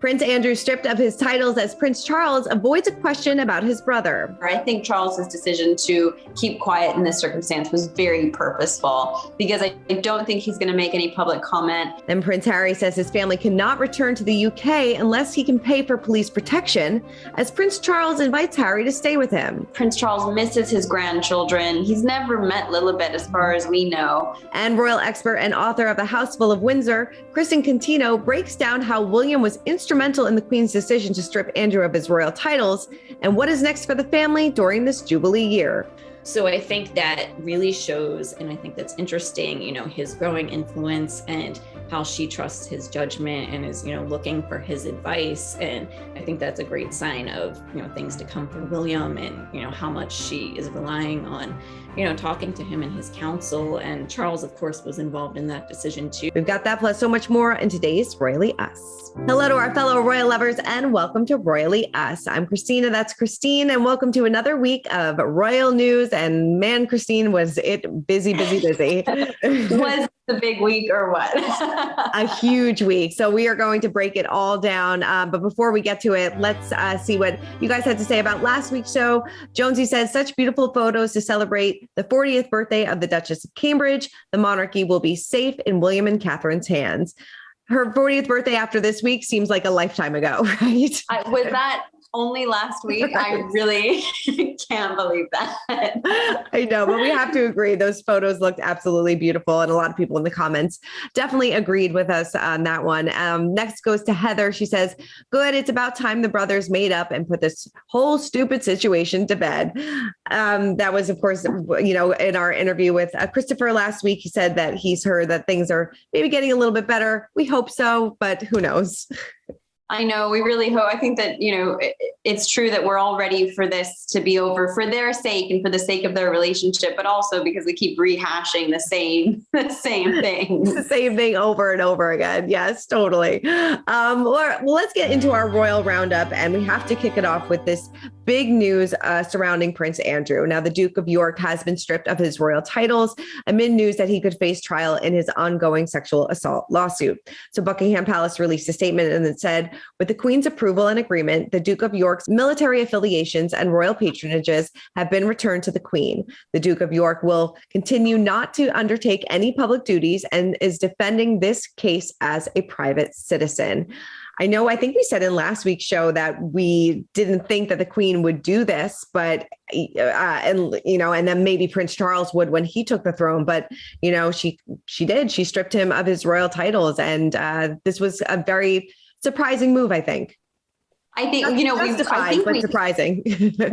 Prince Andrew stripped of his titles as Prince Charles avoids a question about his brother. I think Charles's decision to keep quiet in this circumstance was very purposeful because I don't think he's going to make any public comment. And Prince Harry says his family cannot return to the UK unless he can pay for police protection, as Prince Charles invites Harry to stay with him. Prince Charles misses his grandchildren. He's never met Lilibet as far as we know. And royal expert and author of The House Full of Windsor, Kristen Contino, breaks down how William was instrumental in the Queen's decision to strip Andrew of his royal titles and what is next for the family during this Jubilee year. So I think that really shows, and I think that's interesting, his growing influence and how she trusts his judgment and is, looking for his advice. And I think that's a great sign of, things to come for William and, how much she is relying on, talking to him and his counsel. And Charles, of course, was involved in that decision too. We've got that plus so much more in today's Royally Us. Hello to our fellow royal lovers and welcome to Royally Us. I'm Christina, that's Christine, and welcome to another week of royal news. And man, Christine, was it busy. Was the big week or what? A huge week. So we are going to break it all down. But before we get to it, let's see what you guys had to say about last week's show. Jonesy says, such beautiful photos to celebrate the 40th birthday of the Duchess of Cambridge. The monarchy will be safe in William and Catherine's hands. Her 40th birthday after this week seems like a lifetime ago, right? Was that only last week? Right. I really can't believe that. I know, but we have to agree. Those photos looked absolutely beautiful. And a lot of people in the comments definitely agreed with us on that one. Next goes to Heather. She says, good. It's about time the brothers made up and put this whole stupid situation to bed. That was, of course, in our interview with Christopher last week, he said that he's heard that things are maybe getting a little bit better. We hope so, but who knows? I know, we really hope. I think that, it's true that we're all ready for this to be over for their sake and for the sake of their relationship, but also because we keep rehashing the same thing. The same thing over and over again. Yes, totally. Well, let's get into our royal roundup, and we have to kick it off with this big news surrounding Prince Andrew. Now, the Duke of York has been stripped of his royal titles amid news that he could face trial in his ongoing sexual assault lawsuit. So Buckingham Palace released a statement and it said, with the Queen's approval and agreement, the Duke of York's military affiliations and royal patronages have been returned to the Queen. The Duke of York will continue not to undertake any public duties and is defending this case as a private citizen. I think we said in last week's show that we didn't think that the Queen would do this, but, and then maybe Prince Charles would when he took the throne. But, she did. She stripped him of his royal titles. And this was a very surprising move, I think. I think, surprising.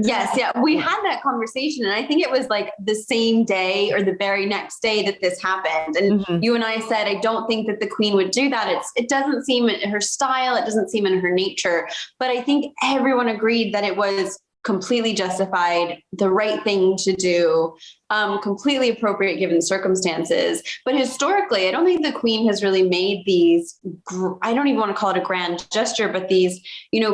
Yes. Yeah. We had that conversation and I think it was like the same day or the very next day that this happened. And you and I said, I don't think that the Queen would do that. It doesn't seem in her style. It doesn't seem in her nature, but I think everyone agreed that it was completely justified, the right thing to do, completely appropriate given the circumstances. But historically, I don't think the Queen has really made these, I don't even want to call it a grand gesture, but these,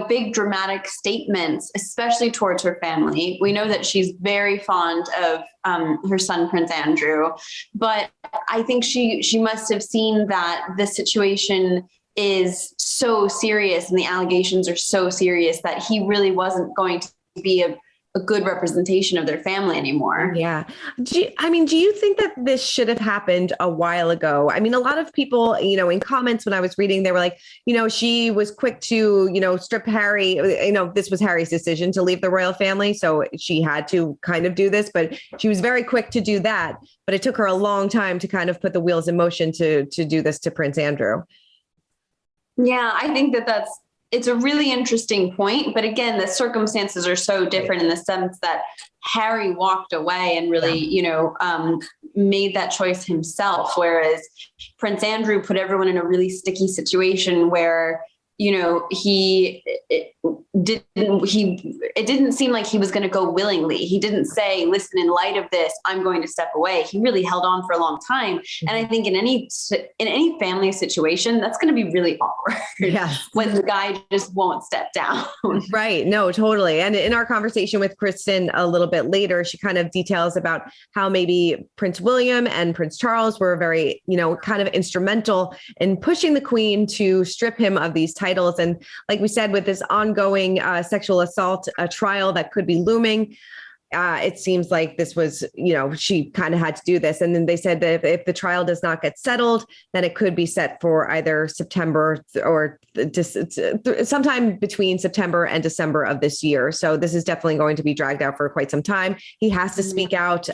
big dramatic statements, especially towards her family. We know that she's very fond of her son, Prince Andrew, but I think she must have seen that the situation is so serious and the allegations are so serious that he really wasn't going to be a good representation of their family anymore. Yeah. Do you think that this should have happened a while ago? I mean, a lot of people, in comments when I was reading, they were like, she was quick to, strip Harry. This was Harry's decision to leave the royal family. So she had to kind of do this, but she was very quick to do that. But it took her a long time to kind of put the wheels in motion to do this to Prince Andrew. Yeah, I think it's a really interesting point. But again, the circumstances are so different in the sense that Harry walked away and really, made that choice himself. Whereas Prince Andrew put everyone in a really sticky situation where, he it didn't seem like he was going to go willingly. He didn't say, listen, in light of this, I'm going to step away. He really held on for a long time. And I think in any family situation, that's going to be really awkward when the guy just won't step down. Right. No, totally. And in our conversation with Kristen a little bit later, she kind of details about how maybe Prince William and Prince Charles were very, kind of instrumental in pushing the Queen to strip him of these titles. And like we said, with this ongoing sexual assault trial that could be looming, it seems like this was, she kind of had to do this. And then they said that if the trial does not get settled, then it could be set for either September or sometime between September and December of this year. So this is definitely going to be dragged out for quite some time. He has to speak out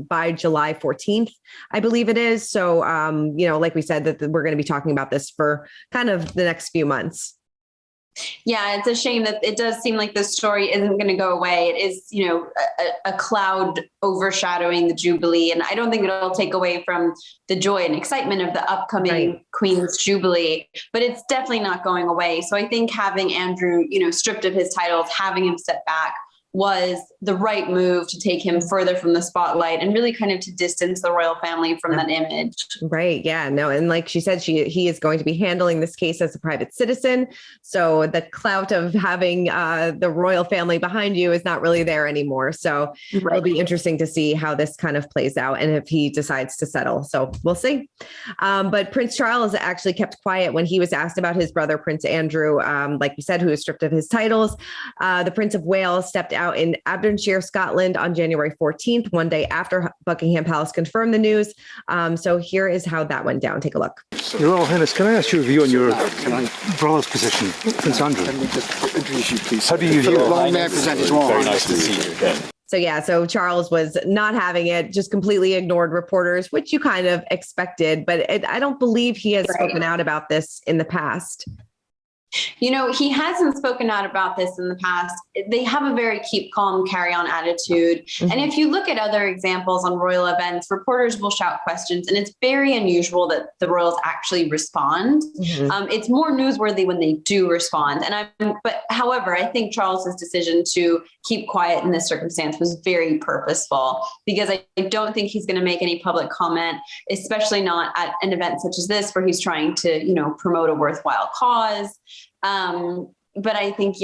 by July 14th, I believe it is. So, like we said, that we're going to be talking about this for kind of the next few months. Yeah, it's a shame that it does seem like this story isn't going to go away. It is, a cloud overshadowing the Jubilee. And I don't think it'll take away from the joy and excitement of the upcoming Queen's Jubilee, but it's definitely not going away. So I think having Andrew, stripped of his titles, having him step back was the right move to take him further from the spotlight and really kind of to distance the royal family from that image. Right. Yeah. No. And like she said, he is going to be handling this case as a private citizen. So the clout of having the royal family behind you is not really there anymore. So it'll be interesting to see how this kind of plays out and if he decides to settle. So we'll see. But Prince Charles actually kept quiet when he was asked about his brother, Prince Andrew, like you said, who was stripped of his titles. The Prince of Wales stepped out in Aberdeenshire, Scotland on January 14th, one day after Buckingham Palace confirmed the news. So here is how that went down. Take a look. Your Royal Highness, can I ask your view on your brother's position, Prince Andrew? Can we just introduce you, please? How do you view it? Long may I present his Royal Very Highness nice to see you again. So Charles was not having it, just completely ignored reporters, which you kind of expected, but I don't believe he has spoken out about this in the past. He hasn't spoken out about this in the past. They have a very keep calm, carry on attitude. Mm-hmm. And if you look at other examples on royal events, reporters will shout questions, and it's very unusual that the royals actually respond. Mm-hmm. It's more newsworthy when they do respond. But however, I think Charles's decision to keep quiet in this circumstance was very purposeful, because I don't think he's going to make any public comment, especially not at an event such as this, where he's trying to, promote a worthwhile cause. But I think,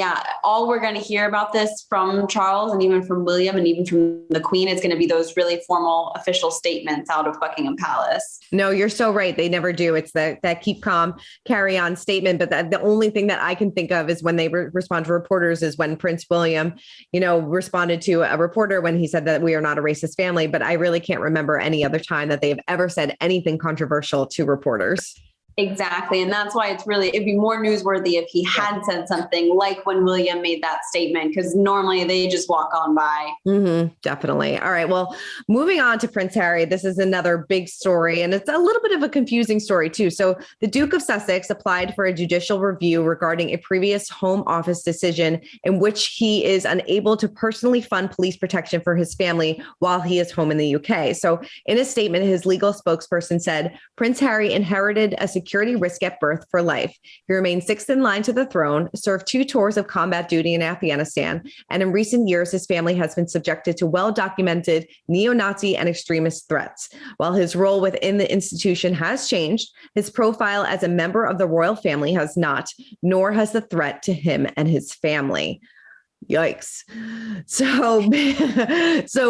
all we're going to hear about this from Charles and even from William and even from the Queen is going to be those really formal official statements out of Buckingham Palace. No, you're so right. They never do. It's that keep calm, carry on statement. But the only thing that I can think of is when they respond to reporters is when Prince William, responded to a reporter when he said that we are not a racist family. But I really can't remember any other time that they've ever said anything controversial to reporters. Exactly. And that's why it'd be more newsworthy if he had said something like when William made that statement, because normally they just walk on by. Mm-hmm, definitely. All right. Well, moving on to Prince Harry, this is another big story, and it's a little bit of a confusing story too. So the Duke of Sussex applied for a judicial review regarding a previous Home Office decision in which he is unable to personally fund police protection for his family while he is home in the UK. So in a statement, his legal spokesperson said, Prince Harry inherited a security risk at birth for life. He remained sixth in line to the throne, served 2 tours of combat duty in Afghanistan, and in recent years, his family has been subjected to well-documented neo-Nazi and extremist threats. While his role within the institution has changed, his profile as a member of the royal family has not, nor has the threat to him and his family. Yikes. So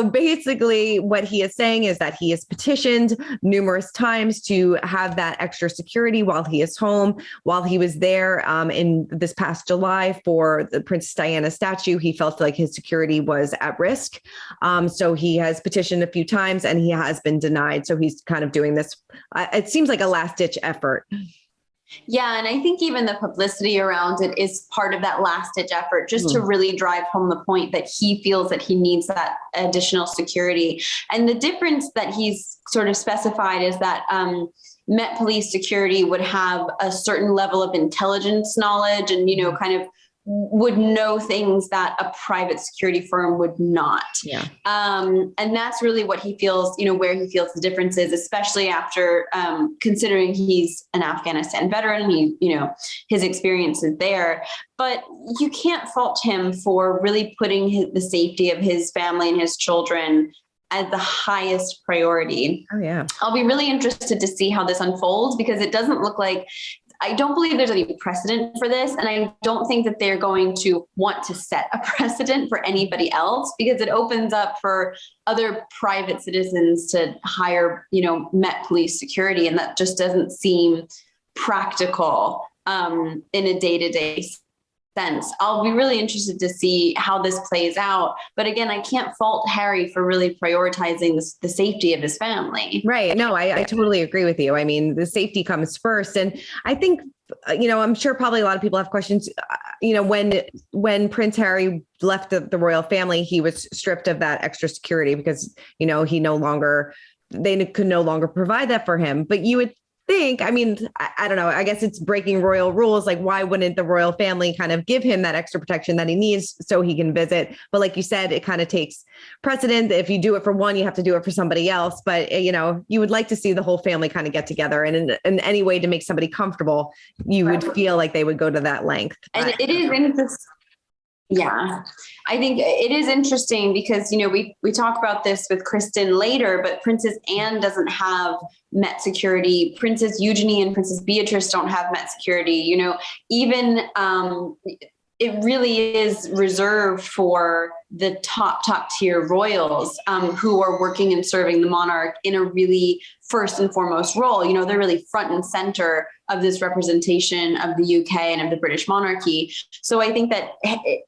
basically what he is saying is that he has petitioned numerous times to have that extra security while he is home. While he was there in this past July for the Princess Diana statue, he felt like his security was at risk. So he has petitioned a few times and he has been denied. So he's kind of doing this. It seems like a last ditch effort. Yeah. And I think even the publicity around it is part of that last ditch effort, just to really drive home the point that he feels that he needs that additional security. And the difference that he's sort of specified is that Met Police security would have a certain level of intelligence knowledge and, kind of would know things that a private security firm would not. Yeah. And that's really what he feels, where he feels the difference is, especially after considering he's an Afghanistan veteran, his experiences there. But you can't fault him for really putting the safety of his family and his children as the highest priority. Oh, yeah. I'll be really interested to see how this unfolds, because it doesn't look like, I don't believe there's any precedent for this. And I don't think that they're going to want to set a precedent for anybody else, because it opens up for other private citizens to hire, Met Police security. And that just doesn't seem practical in a day-to-day sense. I'll be really interested to see how this plays out. But again, I can't fault Harry for really prioritizing the safety of his family. Right. No, I totally agree with you. I mean, the safety comes first. And I think, I'm sure probably a lot of people have questions. When Prince Harry left the royal family, he was stripped of that extra security because, they could no longer provide that for him. But you would think, I don't know, I guess it's breaking royal rules. Like, why wouldn't the royal family kind of give him that extra protection that he needs so he can visit? But like you said, it kind of takes precedent. If you do it for one, you have to do it for somebody else. But, you would like to see the whole family kind of get together. And in any way to make somebody comfortable, you would feel like they would go to that length. And it is interesting. Yeah, I think it is interesting because, we talk about this with Kristen later, but Princess Anne doesn't have Met security. Princess Eugenie and Princess Beatrice don't have Met security. Even it really is reserved for the top tier royals who are working and serving the monarch in a really first and foremost role. They're really front and center of this representation of the UK and of the British monarchy. So I think that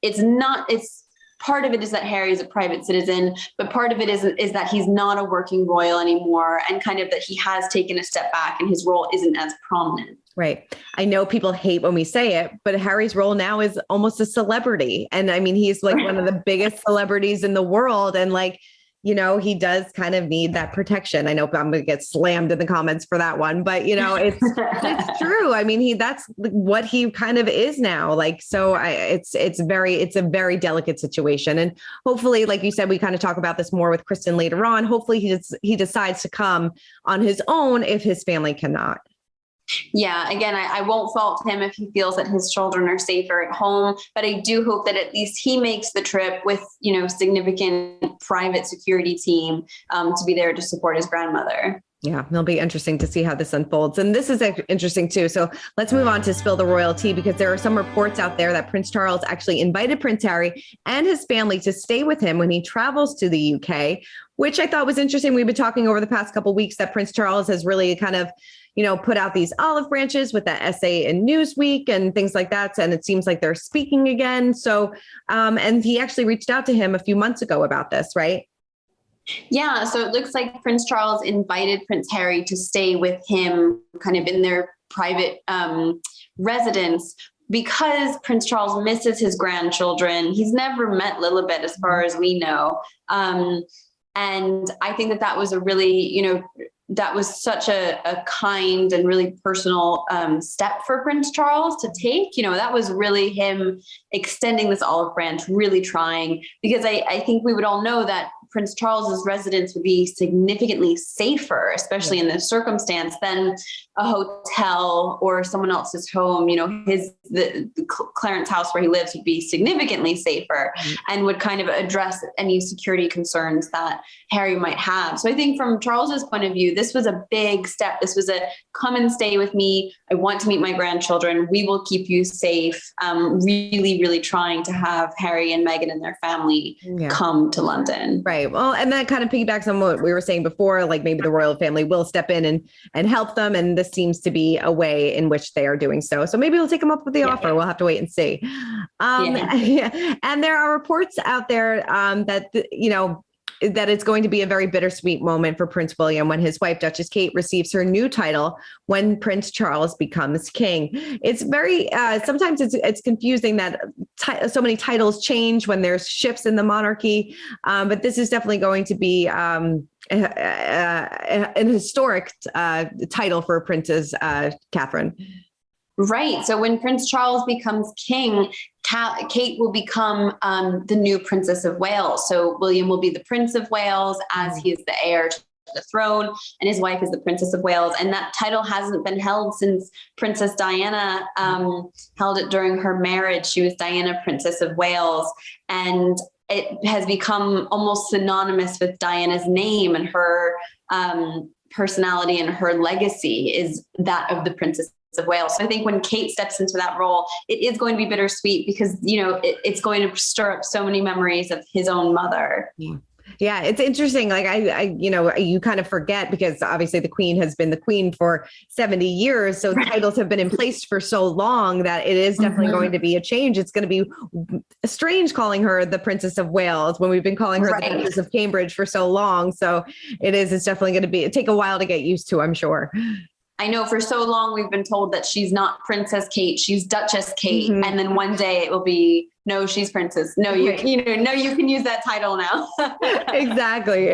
it's part of it is that Harry is a private citizen, but part of it is that he's not a working royal anymore, and kind of that he has taken a step back and his role isn't as prominent. Right. I know people hate when we say it, but Harry's role now is almost a celebrity. And he's like one of the biggest celebrities in the world. And he does kind of need that protection. I know I'm going to get slammed in the comments for that one, but it's true. That's what he kind of is now. It's a very delicate situation. And hopefully, like you said, we kind of talk about this more with Kristen later on. Hopefully he decides to come on his own if his family cannot. Yeah, again, I won't fault him if he feels that his children are safer at home, but I do hope that at least he makes the trip with, significant private security team to be there to support his grandmother. Yeah, it'll be interesting to see how this unfolds. And this is interesting too. So let's move on to Spill the Royal Tea, because there are some reports out there that Prince Charles actually invited Prince Harry and his family to stay with him when he travels to the UK, which I thought was interesting. We've been talking over the past couple of weeks that Prince Charles has really kind of put out these olive branches with that essay in Newsweek and things like that. And it seems like they're speaking again. So, and he actually reached out to him a few months ago about this, right? Yeah. So it looks like Prince Charles invited Prince Harry to stay with him kind of in their private residence, because Prince Charles misses his grandchildren. He's never met Lilibet as far as we know. And I think that was a really, that was such a kind and really personal step for Prince Charles to take. That was really him extending this olive branch, really trying, because I think we would all know that Prince Charles's residence would be significantly safer, especially in this circumstance, than a hotel or someone else's home. The Clarence house where he lives would be significantly safer and would kind of address any security concerns that Harry might have. So I think from Charles's point of view, this was a big step. This was a come and stay with me. I want to meet my grandchildren. We will keep you safe. Really, really trying to have Harry and Meghan and their family come to London. Right. Well, and that kind of piggybacks on what we were saying before, like maybe the royal family will step in and help them. And this seems to be a way in which they are doing so. So maybe we'll take them up with the offer. We'll have to wait and see. And there are reports out there that, that it's going to be a very bittersweet moment for Prince William when his wife, Duchess Kate, receives her new title when Prince Charles becomes king. It's very, sometimes it's confusing that so many titles change when there's shifts in the monarchy. But this is definitely going to be an historic title for Princess Catherine. Right. So when Prince Charles becomes king, Kate will become the new Princess of Wales. So William will be the Prince of Wales as he is the heir to the throne, and his wife is the Princess of Wales. And that title hasn't been held since Princess Diana held it during her marriage. She was Diana, Princess of Wales. And it has become almost synonymous with Diana's name, and her personality and her legacy is that of the Princess of Wales. So I think when Kate steps into that role, it is going to be bittersweet because, it's going to stir up so many memories of his own mother. Yeah, it's interesting. Like you kind of forget because obviously the Queen has been the Queen for 70 years. So titles have been in place for so long that it is definitely going to be a change. It's going to be strange calling her the Princess of Wales when we've been calling her the Duchess of Cambridge for so long. So it's definitely going to take a while to get used to, I'm sure. I know for so long we've been told that she's not Princess Kate, she's Duchess Kate. Mm-hmm. And then one day it will be, no, she's Princess. No, you can use that title now. Exactly.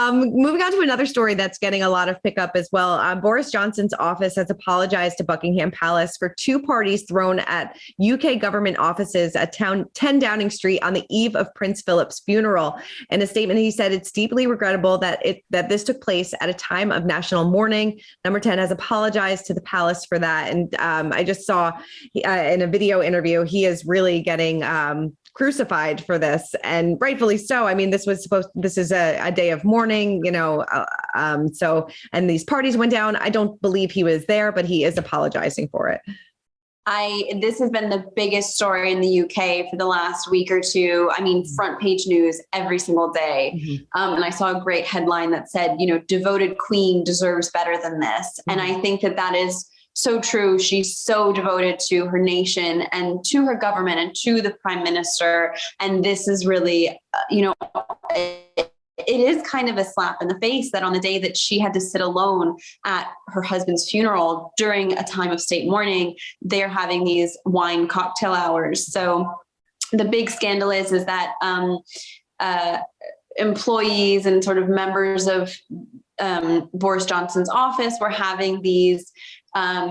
Moving on to another story that's getting a lot of pickup as well. Boris Johnson's office has apologized to Buckingham Palace for 2 parties thrown at UK government offices at 10 Downing Street on the eve of Prince Philip's funeral. In a statement, he said it's deeply regrettable that this took place at a time of national mourning. Number 10 has apologized to the palace for that. And I just saw in a video interview, he is really getting crucified for this, and rightfully so. I mean, this is a day of mourning, and these parties went down. I don't believe he was there, but he is apologizing for it. This has been the biggest story in the UK for the last week or two. I mean, front page news every single day. Mm-hmm. And I saw a great headline that said, devoted Queen deserves better than this. Mm-hmm. And I think that is so true. She's so devoted to her nation and to her government and to the prime minister. And this is really, it is kind of a slap in the face that on the day that she had to sit alone at her husband's funeral during a time of state mourning, they're having these wine cocktail hours. So the big scandal is that employees and sort of members of Boris Johnson's office were having these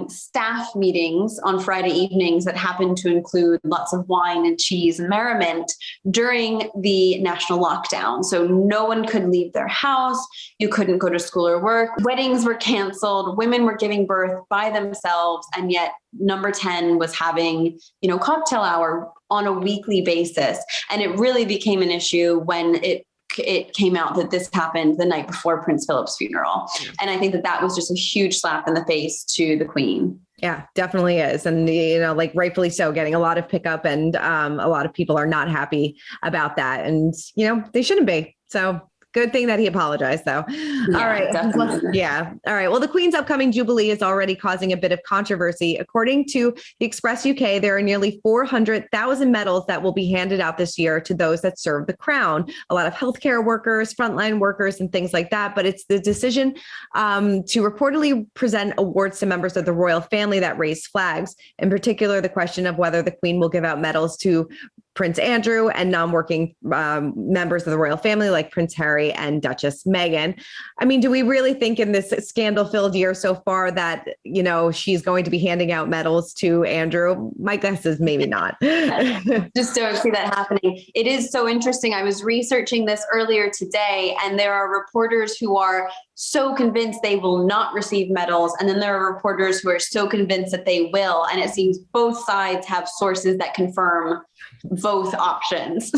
staff meetings on Friday evenings that happened to include lots of wine and cheese and merriment during the national lockdown. So no one could leave their house. You couldn't go to school or work. Weddings were canceled. Women were giving birth by themselves. And yet number 10 was having, cocktail hour on a weekly basis. And it really became an issue when it came out that this happened the night before Prince Philip's funeral. And I think that was just a huge slap in the face to the Queen. Yeah, definitely is. And, rightfully so, getting a lot of pickup, and a lot of people are not happy about that. And, they shouldn't be. So good thing that he apologized, though. Yeah, all right. Definitely. Yeah. All right. Well, the Queen's upcoming Jubilee is already causing a bit of controversy. According to the Express UK, there are nearly 400,000 medals that will be handed out this year to those that serve the crown. A lot of healthcare workers, frontline workers, and things like that. But it's the decision to reportedly present awards to members of the royal family that raise flags. In particular, the question of whether the Queen will give out medals to Prince Andrew and non-working members of the royal family like Prince Harry and Duchess Meghan. I mean, do we really think in this scandal-filled year so far that, she's going to be handing out medals to Andrew? My guess is maybe not. Just don't see that happening. It is so interesting. I was researching this earlier today, and there are reporters who are so convinced they will not receive medals. And then there are reporters who are so convinced that they will. And it seems both sides have sources that confirm both options.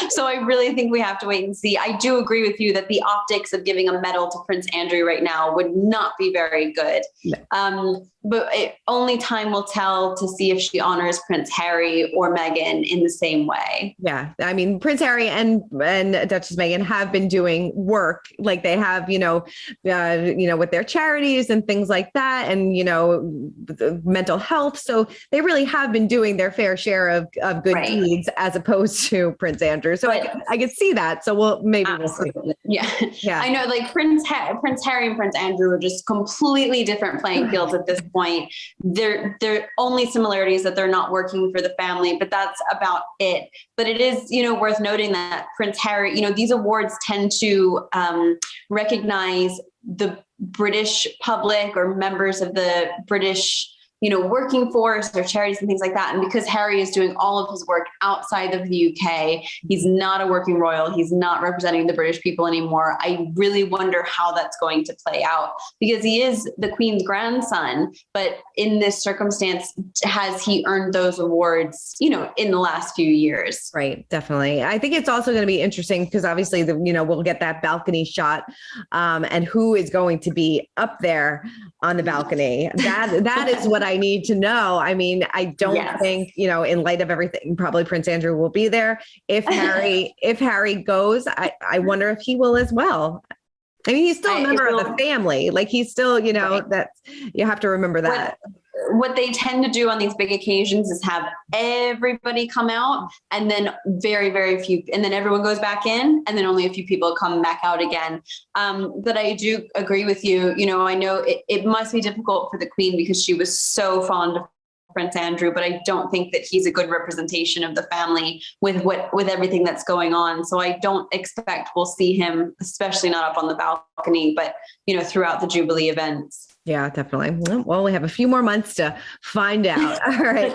So I really think we have to wait and see. I do agree with you that the optics of giving a medal to Prince Andrew right now would not be very good. No. But only time will tell to see if she honors Prince Harry or Meghan in the same way. Yeah. I mean, Prince Harry and Duchess Meghan have been doing work like they have, with their charities and things like that, and, mental health. So they really have been doing their fair share of good deeds as opposed to Prince Andrew. So I could see that. So we'll see. Yeah. I know, like Prince Harry and Prince Andrew are just completely different playing fields at this point. Their only similarity is that they're not working for the family, but that's about it. But it is, worth noting that Prince Harry, these awards tend to recognize the British public or members of the British working force or charities and things like that. And because Harry is doing all of his work outside of the UK, he's not a working royal. He's not representing the British people anymore. I really wonder how that's going to play out, because he is the Queen's grandson. But in this circumstance, has he earned those awards, in the last few years? Right. Definitely. I think it's also going to be interesting because obviously we'll get that balcony shot and who is going to be up there on the balcony. That is what I need to know. I mean, I don't think, in light of everything, probably Prince Andrew will be there. If Harry goes, I wonder if he will as well. I mean, he's still a member of the family. Like he's still, that's, you have to remember that. What they tend to do on these big occasions is have everybody come out and then very, very few, and then everyone goes back in and then only a few people come back out again. But I do agree with you. I know it must be difficult for the Queen because she was so fond of Prince Andrew, but I don't think that he's a good representation of the family with everything that's going on. So I don't expect we'll see him, especially not up on the balcony, but throughout the Jubilee events. Yeah, definitely. Well, we have a few more months to find out. All right.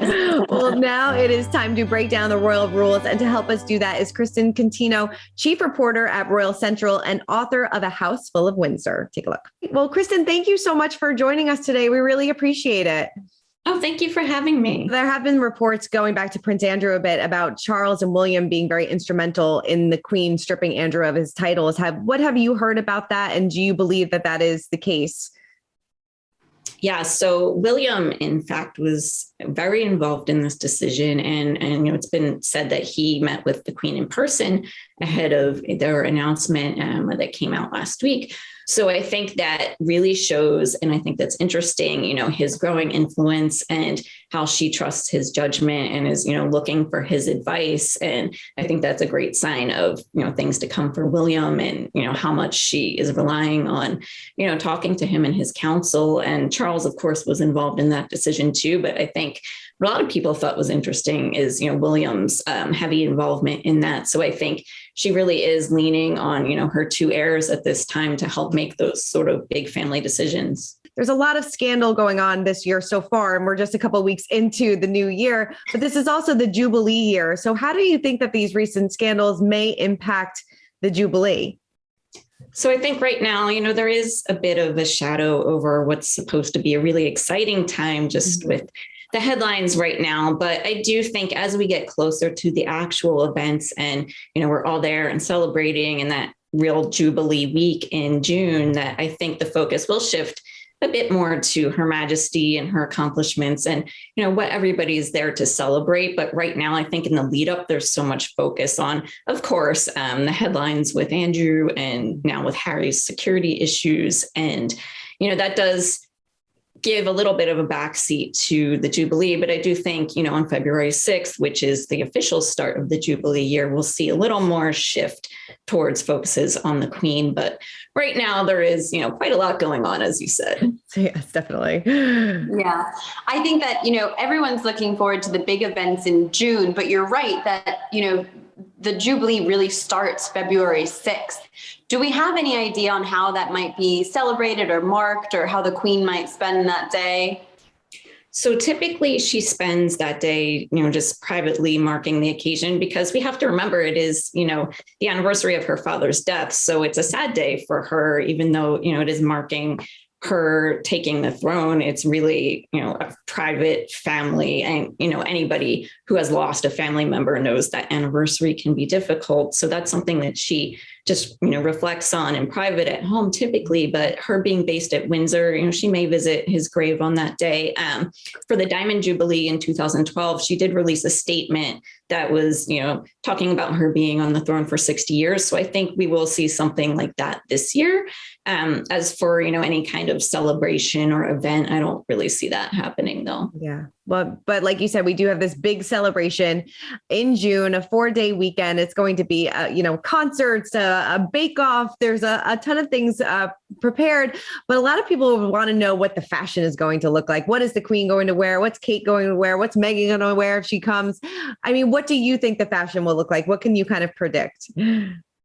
Well, now it is time to break down the royal rules. And to help us do that is Kristen Contino, chief reporter at Royal Central and author of A House Full of Windsor. Take a look. Well, Kristen, thank you so much for joining us today. We really appreciate it. Oh, thank you for having me. There have been reports going back to Prince Andrew a bit about Charles and William being very instrumental in the Queen stripping Andrew of his titles. What have you heard about that? And do you believe that that is the case? Yeah, so William, in fact, was very involved in this decision. And it's been said that he met with the Queen in person ahead of their announcement that came out last week. So I think that really shows, and I think that's interesting, his growing influence and how she trusts his judgment and is, looking for his advice. And I think that's a great sign of, things to come for William and, how much she is relying on, talking to him and his counsel. And Charles, of course, was involved in that decision too. But I think what a lot of people thought was interesting is, William's heavy involvement in that. So I think she really is leaning on, her two heirs at this time to help make those sort of big family decisions. There's a lot of scandal going on this year so far, and we're just a couple of weeks into the new year, but this is also the Jubilee year. So how do you think that these recent scandals may impact the Jubilee? So I think right now, there is a bit of a shadow over what's supposed to be a really exciting time just with the headlines right now. But I do think as we get closer to the actual events and, we're all there and celebrating and that real Jubilee week in June, that I think the focus will shift a bit more to Her Majesty and her accomplishments and, what everybody's there to celebrate. But right now, I think in the lead up, there's so much focus on, of course, the headlines with Andrew and now with Harry's security issues. And, that does give a little bit of a backseat to the Jubilee. But I do think, on February 6th, which is the official start of the Jubilee year, we'll see a little more shift towards focuses on the Queen. But right now there is, quite a lot going on, as you said. Yes, definitely. Yeah, I think that, everyone's looking forward to the big events in June, but you're right that, the Jubilee really starts February 6th. Do we have any idea on how that might be celebrated or marked or how the Queen might spend that day? So typically she spends that day, just privately marking the occasion, because we have to remember it is, the anniversary of her father's death. So it's a sad day for her, even though, it is marking her taking the throne. It's really, a private family, and, anybody who has lost a family member knows that anniversary can be difficult. So that's something that she just, reflects on in private at home typically, but her being based at Windsor, she may visit his grave on that day. For the Diamond Jubilee in 2012, she did release a statement that was, talking about her being on the throne for 60 years. So I think we will see something like that this year. As for, any kind of celebration or event, I don't really see that happening though. Yeah. Well, but like you said, we do have this big celebration in June, a 4-day weekend. It's going to be, concerts, a bake-off. There's a ton of things prepared, but a lot of people want to know what the fashion is going to look like. What is the Queen going to wear? What's Kate going to wear? What's Meghan going to wear if she comes? I mean, what do you think the fashion will look like? What can you kind of predict?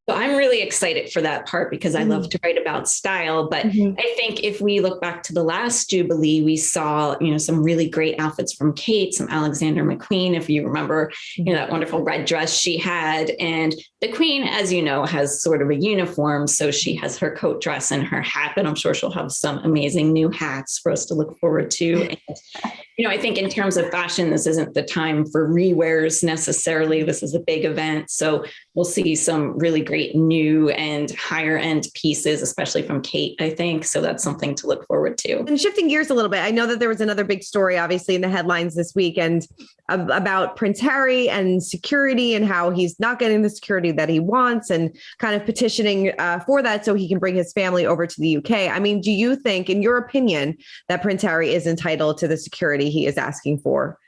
So I'm really excited for that part because I love to write about style. But I think if we look back to the last Jubilee, we saw, some really great outfits from Kate, some Alexander McQueen, if you remember, that wonderful red dress she had. And the Queen, as you know, has sort of a uniform. So she has her coat dress and her hat, but I'm sure she'll have some amazing new hats for us to look forward to. And, I think in terms of fashion, this isn't the time for rewears necessarily. This is a big event. So we'll see some really great new and higher end pieces, especially from Kate, I think. So that's something to look forward to. And shifting gears a little bit, I know that there was another big story, obviously, in the headlines this week and about Prince Harry and security and how he's not getting the security that he wants and kind of petitioning for that so he can bring his family over to the UK. I mean, do you think, in your opinion, that Prince Harry is entitled to the security he is asking for?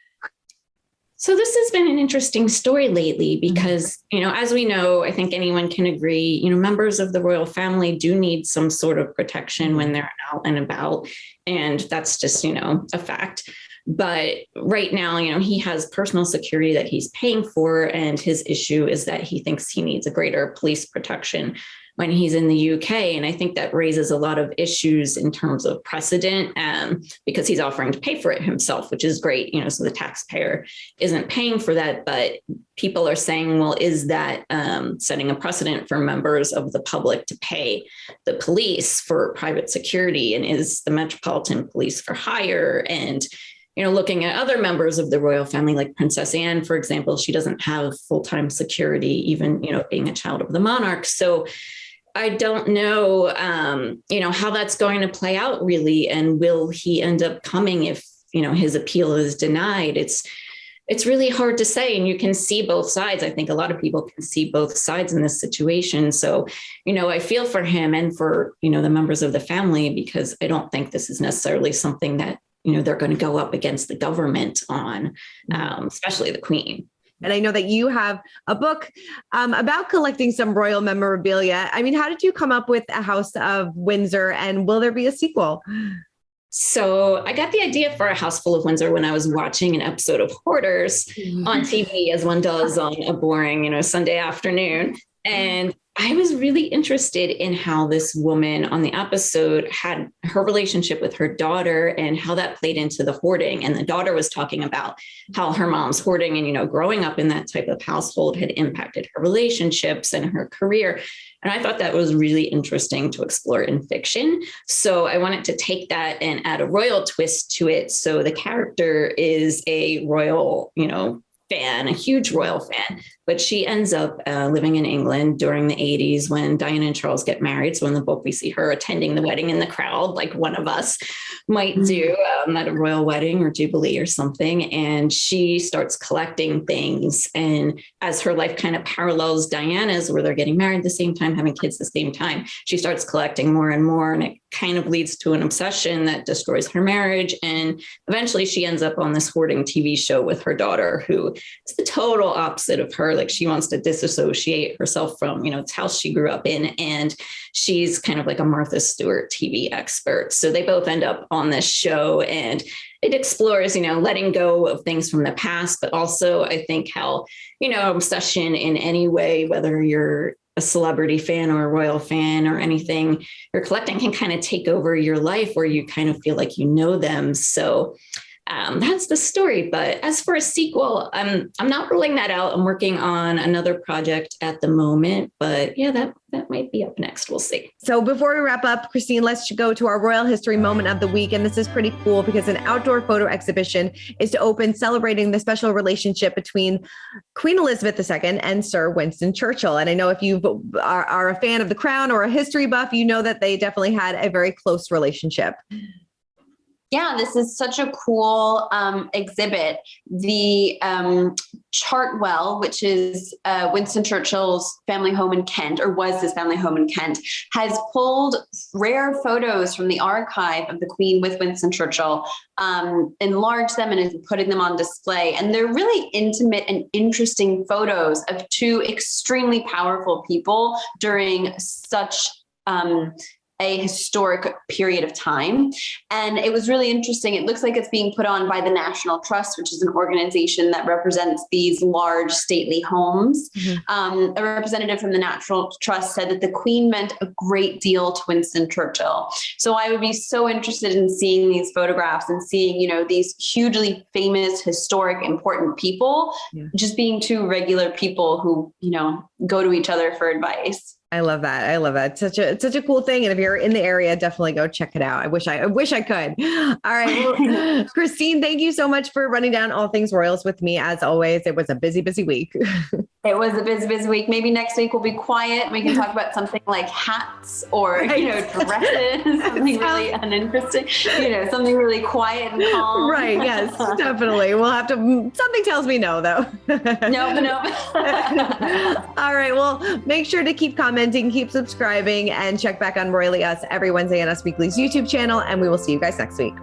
So this has been an interesting story lately because, as we know, I think anyone can agree, members of the royal family do need some sort of protection when they're out and about. And that's just, a fact. But right now, he has personal security that he's paying for. And his issue is that he thinks he needs a greater police protection when he's in the UK. And I think that raises a lot of issues in terms of precedent because he's offering to pay for it himself, which is great. So the taxpayer isn't paying for that. But people are saying, well, is that setting a precedent for members of the public to pay the police for private security? And is the Metropolitan Police for hire? And looking at other members of the royal family, like Princess Anne, for example, she doesn't have full-time security, even, being a child of the monarch. So I don't know, how that's going to play out really. And will he end up coming if, his appeal is denied? It's really hard to say. And you can see both sides. I think a lot of people can see both sides in this situation. So, I feel for him and for, the members of the family, because I don't think this is necessarily something that, they're going to go up against the government on, especially the Queen. And I know that you have a book about collecting some royal memorabilia. I mean, how did you come up with A House of Windsor, and will there be a sequel? So I got the idea for A House Full of Windsor when I was watching an episode of Hoarders on TV, as one does on a boring, Sunday afternoon. And I was really interested in how this woman on the episode had her relationship with her daughter and how that played into the hoarding. And the daughter was talking about how her mom's hoarding and, growing up in that type of household had impacted her relationships and her career. And I thought that was really interesting to explore in fiction. So I wanted to take that and add a royal twist to it. So the character is a royal, fan, a huge royal fan, but she ends up living in England during the 80s when Diana and Charles get married. So in the book, we see her attending the wedding in the crowd, like one of us might do at a royal wedding or jubilee or something. And she starts collecting things. And as her life kind of parallels Diana's, where they're getting married at the same time, having kids at the same time, she starts collecting more and more. And it kind of leads to an obsession that destroys her marriage. And eventually she ends up on this hoarding TV show with her daughter, who is the total opposite of her. Like, she wants to disassociate herself from, the house she grew up in. And she's kind of like a Martha Stewart TV expert. So they both end up on this show, and it explores, letting go of things from the past, but also I think how, obsession in any way, whether you're a celebrity fan or a royal fan or anything you're collecting, can kind of take over your life where you kind of feel like you know them. So that's the story. But as for a sequel, I'm not ruling that out. I'm working on another project at the moment, but yeah, that might be up next. We'll see. So before we wrap up, Christine, let's go to our royal history moment of the week. And this is pretty cool because an outdoor photo exhibition is to open celebrating the special relationship between Queen Elizabeth II and Sir Winston Churchill. And I know if you are a fan of The Crown or a history buff, you know that they definitely had a very close relationship. Yeah, this is such a cool exhibit. The Chartwell, which is Winston Churchill's family home in Kent, or was his family home in Kent, has pulled rare photos from the archive of the Queen with Winston Churchill, enlarged them and is putting them on display. And they're really intimate and interesting photos of two extremely powerful people during such a historic period of time. And it was really interesting. It looks like it's being put on by the National Trust, which is an organization that represents these large stately homes. A representative from the National Trust said that the Queen meant a great deal to Winston Churchill. So I would be so interested in seeing these photographs and seeing, these hugely famous, historic, important people just being two regular people who, go to each other for advice. I love that. I love that. It's such a cool thing. And if you're in the area, definitely go check it out. I wish I could. All right. Well, Christine, thank you so much for running down all things royals with me. As always, it was a busy, busy week. It was a busy, busy week. Maybe next week we'll be quiet. We can talk about something like hats or, dresses, something really uninteresting, something really quiet and calm. Right. Yes, definitely. We'll have to, something tells me no, though. No. All right. Well, make sure to keep commenting, keep subscribing, and check back on Royally Us every Wednesday on Us Weekly's YouTube channel. And we will see you guys next week.